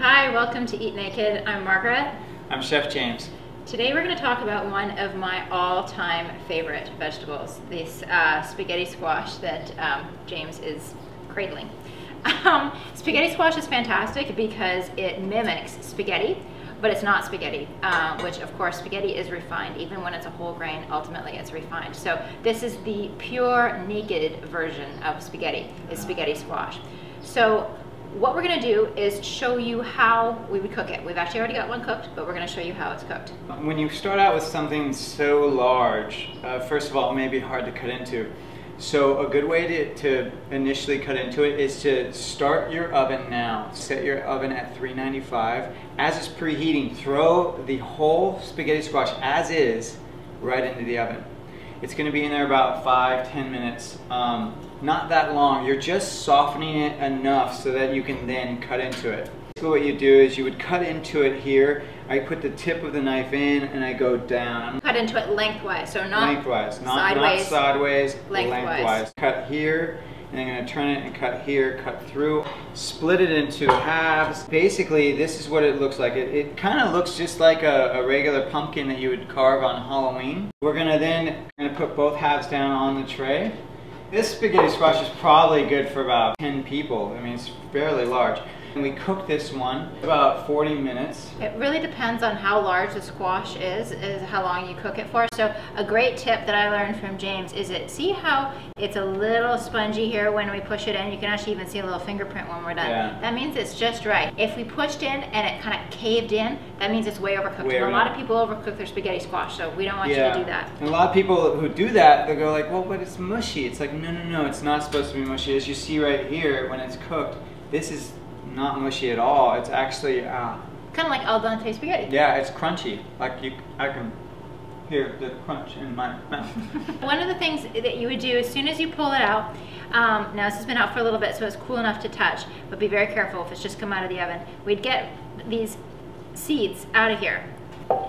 Hi, welcome to Eat Naked. I'm Margaret. I'm Chef James. Today we're going to talk about one of my all-time favorite vegetables, this spaghetti squash that James is cradling. Spaghetti squash is fantastic because it mimics spaghetti, but it's not spaghetti, which of course spaghetti is refined. Even when it's a whole grain, ultimately it's refined. So this is the pure naked version of spaghetti, is spaghetti squash. So what we're going to do is show you how we would cook it. We've actually already got one cooked, but we're going to show you how it's cooked. When you start out with something so large, first of all, it may be hard to cut into. So a good way to initially cut into it is to start your oven now. Set your oven at 395. As it's preheating, throw the whole spaghetti squash as is right into the oven. It's going to be in there about 5-10 minutes. Not that long. You're just softening it enough so that you can then cut into it. So what you do is you would cut into it here. I put the tip of the knife in and I go down. Cut into it lengthwise, so not lengthwise, not sideways, lengthwise. Cut here, and I'm going to turn it and cut here, cut through. Split it into halves. Basically, this is what it looks like. It kind of looks just like a regular pumpkin that you would carve on Halloween. We're going to put both halves down on the tray. This spaghetti squash is probably good for about 10 people. I mean, it's fairly large. And we cook this one about 40 minutes. It really depends on how large the squash is how long you cook it for. So a great tip that I learned from James is see how it's a little spongy here when we push it in. You can actually even see a little fingerprint when we're done. Yeah. That means it's just right. If we pushed in and it kind of caved in, that means it's way overcooked. And a lot of people overcook their spaghetti squash, so we don't want you to do that. And a lot of people who do that, they'll go like, well, but it's mushy. It's like, no, it's not supposed to be mushy. As you see right here, when it's cooked, this is not mushy at all. It's actually kind of like al dente spaghetti. Yeah, it's crunchy. Like I can hear the crunch in my mouth. One of the things that you would do as soon as you pull it out, now this has been out for a little bit, so it's cool enough to touch, but be very careful if it's just come out of the oven. We'd get these seeds out of here.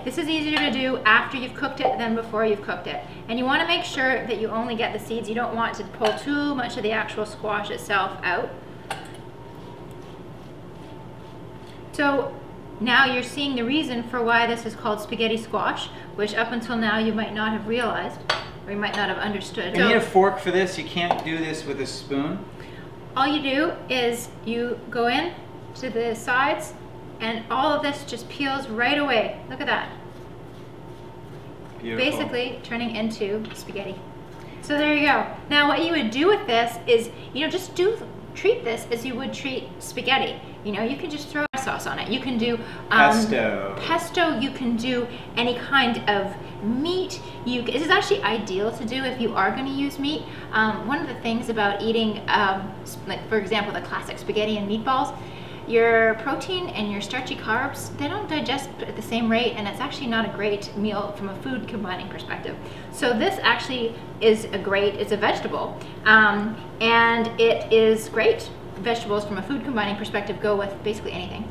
This is easier to do after you've cooked it than before you've cooked it. And you want to make sure that you only get the seeds. You don't want to pull too much of the actual squash itself out. So now you're seeing the reason for why this is called spaghetti squash, which up until now you might not have realized, or you might not have understood. You need a fork for this. You can't do this with a spoon. All you do is you go in to the sides and all of this just peels right away. Look at that. Beautiful. Basically turning into spaghetti. So there you go. Now what you would do with this is, just treat this as you would treat spaghetti. You can just throw sauce on it. You can do pesto. You can do any kind of meat. This is actually ideal to do if you are going to use meat. One of the things about eating, like for example, the classic spaghetti and meatballs, your protein and your starchy carbs, they don't digest at the same rate, and it's actually not a great meal from a food combining perspective. So this actually is it's a vegetable, and it is great. Vegetables from a food combining perspective go with basically anything.